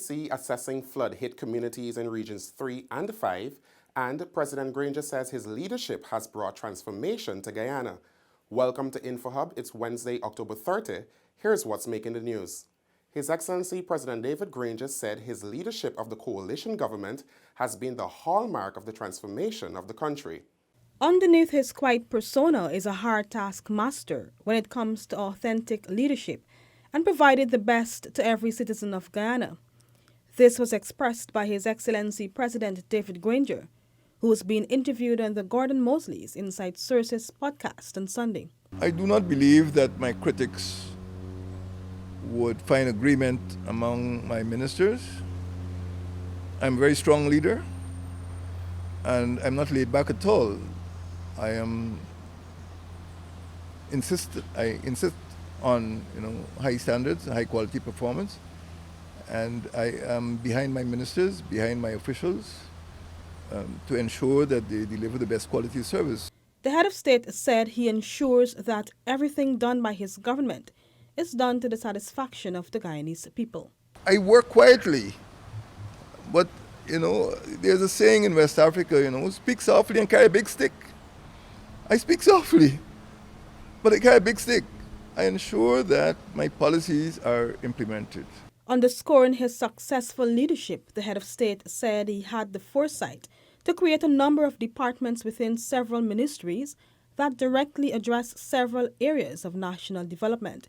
CDC assessing flood-hit communities in Regions 3 and 5, and President Granger says his leadership has brought transformation to Guyana. Welcome to InfoHub. It's Wednesday, October 30. Here's what's making the news. His Excellency President David Granger said his leadership of the coalition government has been the hallmark of the transformation of the country. Underneath his quiet persona is a hard taskmaster when it comes to authentic leadership and provided the best to every citizen of Guyana. This was expressed by His Excellency President David Granger, who was being interviewed on the Gordon Mosley's Inside Sources podcast on Sunday. I do not believe that my critics would find agreement among my ministers. I'm a very strong leader, and I'm not laid back at all. I insist on high standards, high quality performance, and I am behind my ministers, behind my officials, to ensure that they deliver the best quality service. The head of state said he ensures that everything done by his government is done to the satisfaction of the Guyanese people. I work quietly, but there's a saying in West Africa, speak softly and carry a big stick. I speak softly, but I carry a big stick. I ensure that my policies are implemented. Underscoring his successful leadership, the head of state said he had the foresight to create a number of departments within several ministries that directly address several areas of national development.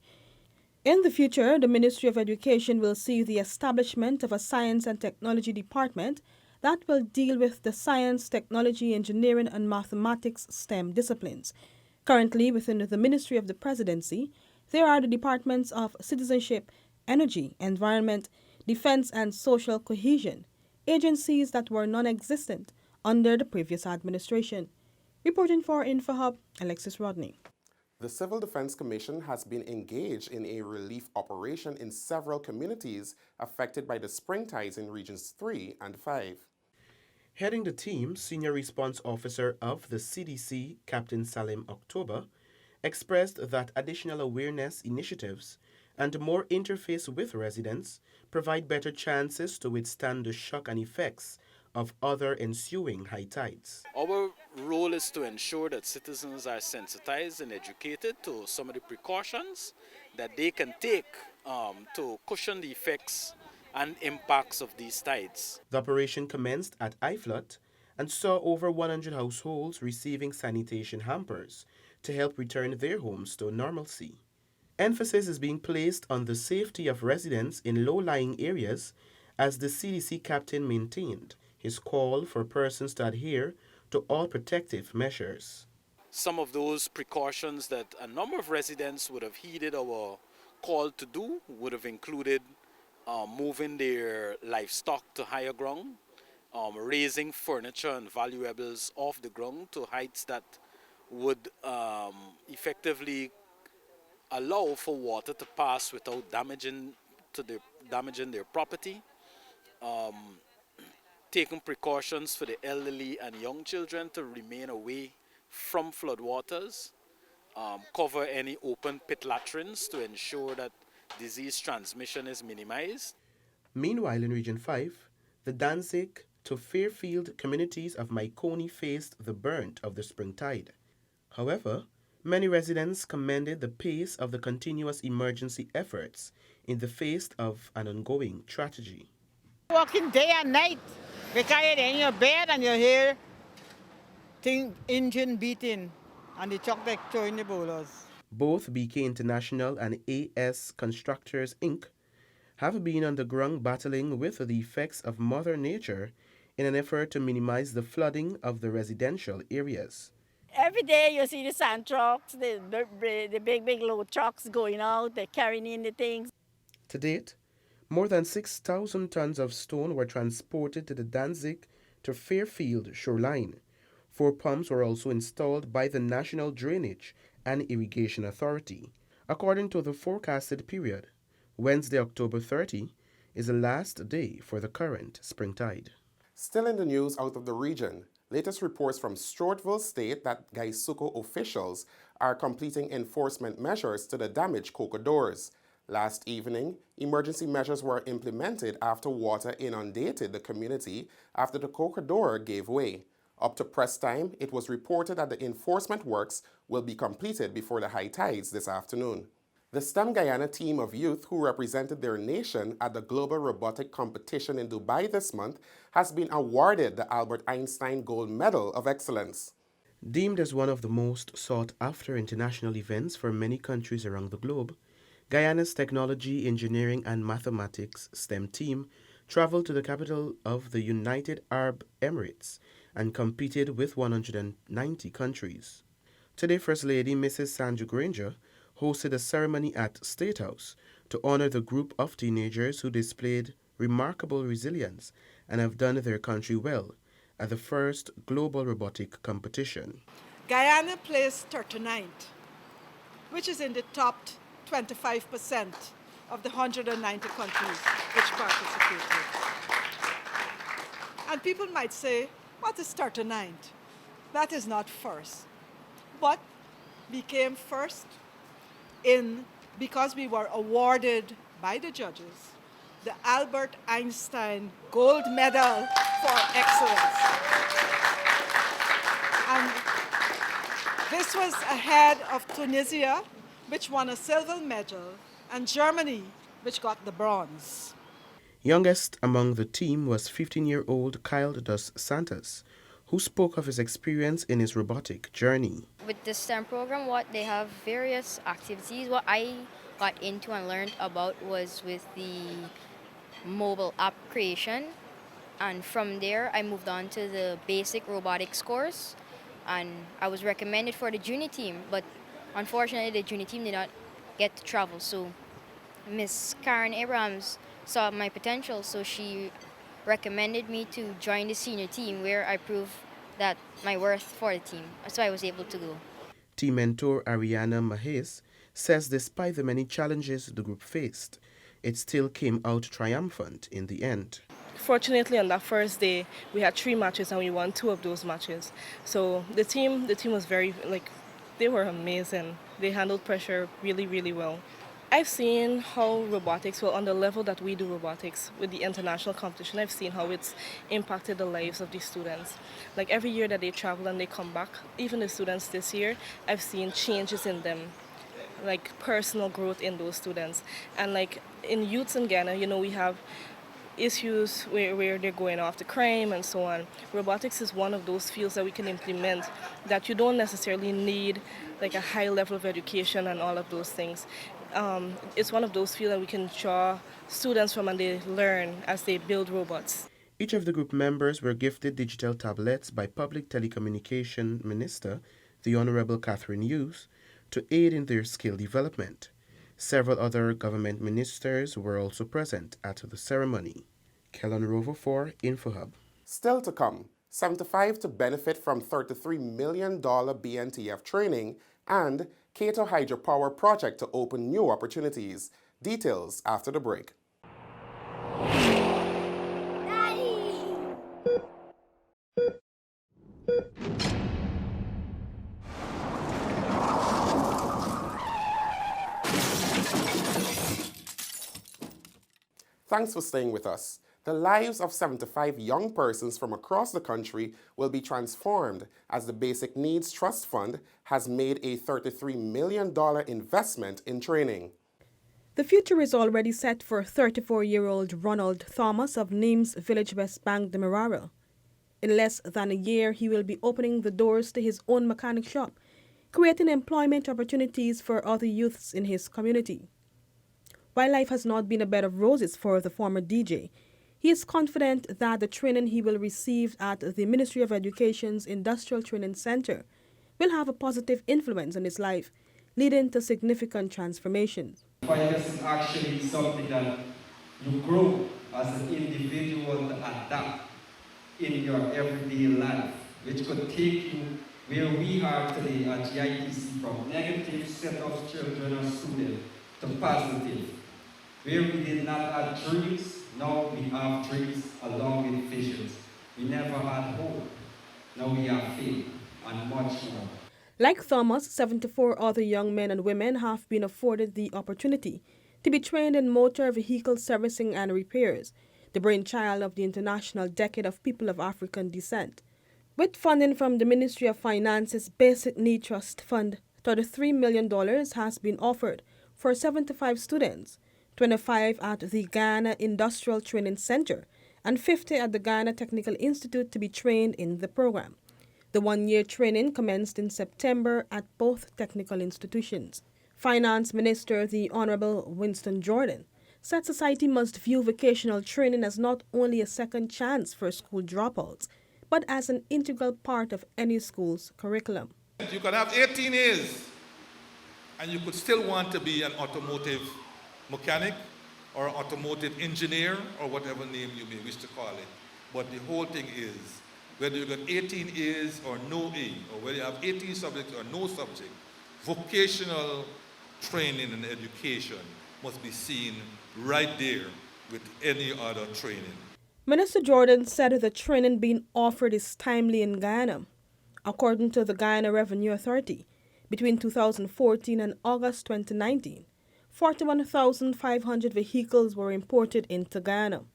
In the future, the Ministry of Education will see the establishment of a Science and Technology Department that will deal with the science, technology, engineering, and mathematics STEM disciplines. Currently, within the Ministry of the Presidency, there are the departments of Citizenship, Energy, Environment, Defense, and Social Cohesion, agencies that were non-existent under the previous administration. Reporting for InfoHub, Alexis Rodney. The Civil Defense Commission has been engaged in a relief operation in several communities affected by the spring tides in Regions 3 and 5. Heading the team, Senior Response Officer of the CDC, Captain Salim October, expressed that additional awareness initiatives and more interface with residents provide better chances to withstand the shock and effects of other ensuing high tides. Our role is to ensure that citizens are sensitized and educated to some of the precautions that they can take to cushion the effects and impacts of these tides. The operation commenced at Iflot and saw over 100 households receiving sanitation hampers to help return their homes to normalcy. Emphasis is being placed on the safety of residents in low-lying areas as the CDC captain maintained his call for persons to adhere to all protective measures. Some of those precautions that a number of residents would have heeded our call to do would have included moving their livestock to higher ground, raising furniture and valuables off the ground to heights that would effectively allow for water to pass without damaging their property, taking precautions for the elderly and young children to remain away from floodwaters, cover any open pit latrines to ensure that disease transmission is minimized. Meanwhile, in Region 5, the Danzig to Fairfield communities of Maikoni faced the brunt of the spring tide. However, many residents commended the pace of the continuous emergency efforts in the face of an ongoing tragedy. Walking day and night, because you're in your bed and you hear engine beating and the truck like throwing the boulders. Both BK International and AS Constructors Inc. have been on the ground battling with the effects of Mother Nature in an effort to minimize the flooding of the residential areas. Every day you see the sand trucks, the big load trucks going out, they're carrying in the things. To date, more than 6,000 tons of stone were transported to the Danzig to Fairfield shoreline. 4 pumps were also installed by the National Drainage and Irrigation Authority. According to the forecasted period, Wednesday, October 30, is the last day for the current spring tide. Still in the news out of the region, latest reports from Stroudville state that Gaisuco officials are completing enforcement measures to the damaged cocoa doors. Last evening, emergency measures were implemented after water inundated the community after the corridor gave way. Up to press time, it was reported that the enforcement works will be completed before the high tides this afternoon. The STEM Guyana team of youth who represented their nation at the Global Robotic Competition in Dubai this month has been awarded the Albert Einstein Gold Medal of Excellence. Deemed as one of the most sought-after international events for many countries around the globe, Guyana's Technology, Engineering and Mathematics STEM team traveled to the capital of the United Arab Emirates and competed with 190 countries. Today, First Lady Mrs. Sandra Granger hosted a ceremony at State House to honor the group of teenagers who displayed remarkable resilience and have done their country well at the first global robotic competition. Guyana placed 39th, which is in the top 25% of the 190 countries which participated. And people might say, what is 39th? That is not first, but became first because we were awarded by the judges the Albert Einstein Gold Medal for Excellence. And this was ahead of Tunisia, which won a silver medal, and Germany, which got the bronze. Youngest among the team was 15-year-old Kyle dos Santos, who spoke of his experience in his robotic journey. With the STEM program, what they have various activities. What I got into and learned about was with the mobile app creation, and from there I moved on to the basic robotics course, and I was recommended for the junior team, but unfortunately the junior team did not get to travel, so Miss Karen Abrams saw my potential, so she recommended me to join the senior team, where I proved that my worth for the team, so I was able to go. Team mentor Ariana Mahes says despite the many challenges the group faced, it still came out triumphant in the end. Fortunately, on that first day, we had 3 matches and we won 2 of those matches. So the team was very, they were amazing. They handled pressure really, really well. I've seen how robotics, on the level that we do robotics with the international competition, I've seen how it's impacted the lives of the students. Like every year that they travel and they come back, even the students this year, I've seen changes in them, like personal growth in those students. And like in youths in Ghana, we have issues where they're going off to crime and so on. Robotics is one of those fields that we can implement that you don't necessarily need like a high level of education and all of those things. It's one of those fields that we can draw students from and they learn as they build robots. Each of the group members were gifted digital tablets by Public Telecommunication Minister, the Honorable Catherine Hughes, to aid in their skill development. Several other government ministers were also present at the ceremony. Kellen Rover for InfoHub. Still to come, 75 to benefit from $33 million BNTF training, and Cato Hydropower project to open new opportunities. Details after the break. Thanks for staying with us. The lives of 75 young persons from across the country will be transformed as the Basic Needs Trust Fund has made a $33 million investment in training. The future is already set for 34-year-old Ronald Thomas of Nimes Village West Bank de Merara. In less than a year, he will be opening the doors to his own mechanic shop, creating employment opportunities for other youths in his community. While life has not been a bed of roses for the former DJ, he is confident that the training he will receive at the Ministry of Education's Industrial Training Center will have a positive influence on his life, leading to significant transformations. Finance is actually something that you grow as an individual to adapt in your everyday life, which could take you where we are today at GITC, from negative set of children or students to positive. Where we did not have dreams, now we have dreams along with visions. We never had hope, now we have faith and much more. Like Thomas, 74 other young men and women have been afforded the opportunity to be trained in motor vehicle servicing and repairs, the brainchild of the International Decade of People of African Descent. With funding from the Ministry of Finance's Basic Need Trust Fund, $33 million has been offered for 75 students, 25 at the Guyana Industrial Training Center and 50 at the Guyana Technical Institute to be trained in the program. The one-year training commenced in September at both technical institutions. Finance Minister the Honorable Winston Jordan said society must view vocational training as not only a second chance for school dropouts, but as an integral part of any school's curriculum. You could have 18 years and you could still want to be an automotive mechanic or automotive engineer or whatever name you may wish to call it. But the whole thing is, whether you got 18 A's or no A, or whether you have 18 subjects or no subject, vocational training and education must be seen right there with any other training. Minister Jordan said the training being offered is timely in Guyana. According to the Guyana Revenue Authority, between 2014 and August 2019, 41,500 vehicles were imported into Guyana.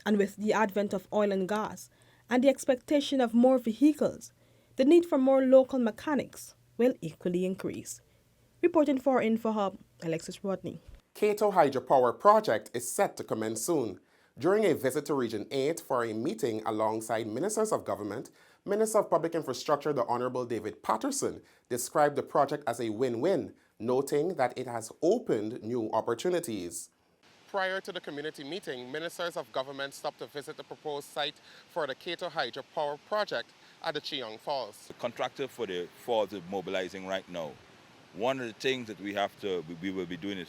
And with the advent of oil and gas and the expectation of more vehicles, the need for more local mechanics will equally increase. Reporting for InfoHub, Alexis Rodney. Cato hydropower project is set to commence soon. During a visit to Region 8 for a meeting alongside Ministers of Government, Minister of Public Infrastructure, the Honorable David Patterson, described the project as a win-win, noting that it has opened new opportunities. Prior to the community meeting, Ministers of Government stopped to visit the proposed site for the Cato hydropower project at the Cheong Falls. The contractor for the falls is mobilizing right now. One of the things that we will be doing is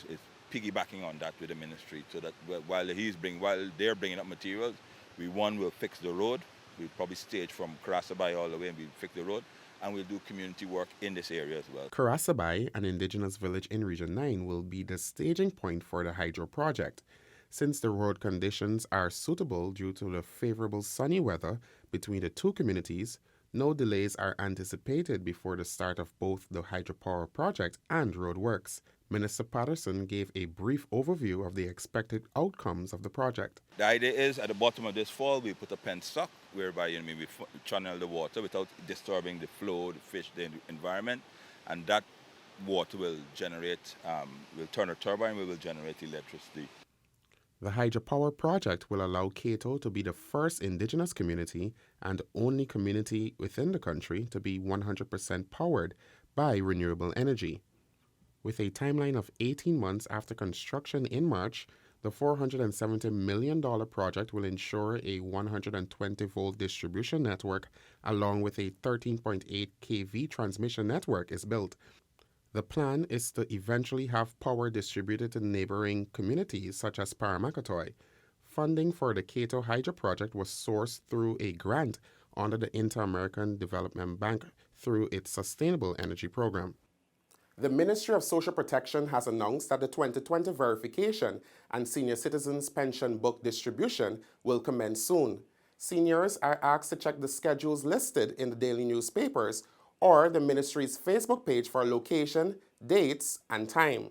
piggybacking on that with the ministry, so that while they're bringing up materials, we will fix the road. We'll probably stage from Karasabai all the way and we'll fix the road, and we'll do community work in this area as well. Karasabai, an indigenous village in Region 9, will be the staging point for the hydro project. Since the road conditions are suitable due to the favorable sunny weather between the two communities, no delays are anticipated before the start of both the hydropower project and road works. Minister Patterson gave a brief overview of the expected outcomes of the project. The idea is at the bottom of this fall we put a penstock whereby we channel the water without disturbing the flow, the fish, the environment, and that water will generate, will turn a turbine, we will generate electricity. The hydropower project will allow Cato to be the first indigenous community and only community within the country to be 100% powered by renewable energy. With a timeline of 18 months after construction in March, the $470 million project will ensure a 120-volt distribution network along with a 13.8 kV transmission network is built. The plan is to eventually have power distributed to neighboring communities such as Paramakatoy. Funding for the Cato Hydro project was sourced through a grant under the Inter-American Development Bank through its Sustainable Energy Program. The Ministry of Social Protection has announced that the 2020 verification and senior citizens pension book distribution will commence soon. Seniors are asked to check the schedules listed in the daily newspapers or the ministry's Facebook page for location, dates, and time.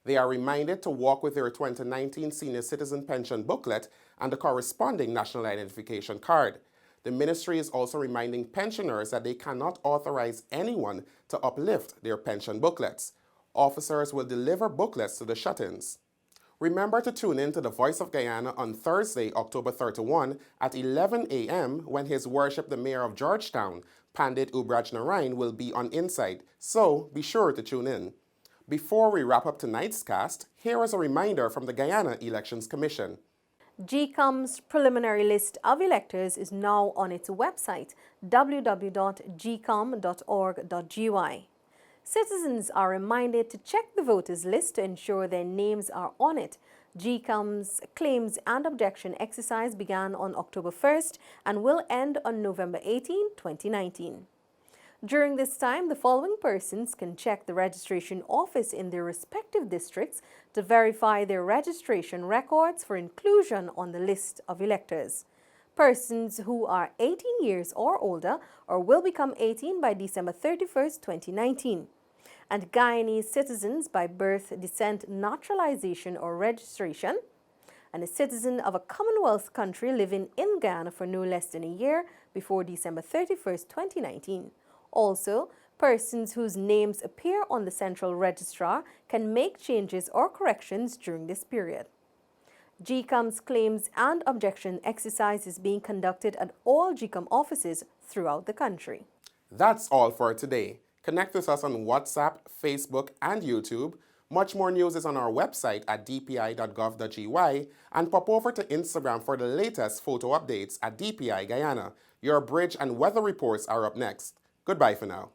They are reminded to walk with their 2019 Senior Citizen Pension booklet and the corresponding national identification card. The ministry is also reminding pensioners that they cannot authorize anyone to uplift their pension booklets. Officers will deliver booklets to the shut-ins. Remember to tune in to the Voice of Guyana on Thursday, October 31 at 11 a.m. when His Worship the Mayor of Georgetown, Pandit Ubraj Narain, will be on Insight, so be sure to tune in. Before we wrap up tonight's cast, here is a reminder from the Guyana Elections Commission. GCOM's preliminary list of electors is now on its website, www.gcom.org.gy. Citizens are reminded to check the voters list to ensure their names are on it. GCOM's claims and objection exercise began on October 1st and will end on November 18, 2019. During this time, the following persons can check the registration office in their respective districts to verify their registration records for inclusion on the list of electors. Persons who are 18 years or older or will become 18 by December 31st, 2019. And Guyanese citizens by birth, descent, naturalization or registration, and a citizen of a Commonwealth country living in Guyana for no less than a year before December 31st, 2019. Also, persons whose names appear on the Central Registrar can make changes or corrections during this period. GCOM's claims and objection exercise is being conducted at all GCOM offices throughout the country. That's all for today. Connect with us on WhatsApp, Facebook, and YouTube. Much more news is on our website at dpi.gov.gy, and pop over to Instagram for the latest photo updates at DPI Guyana. Your bridge and weather reports are up next. Goodbye for now.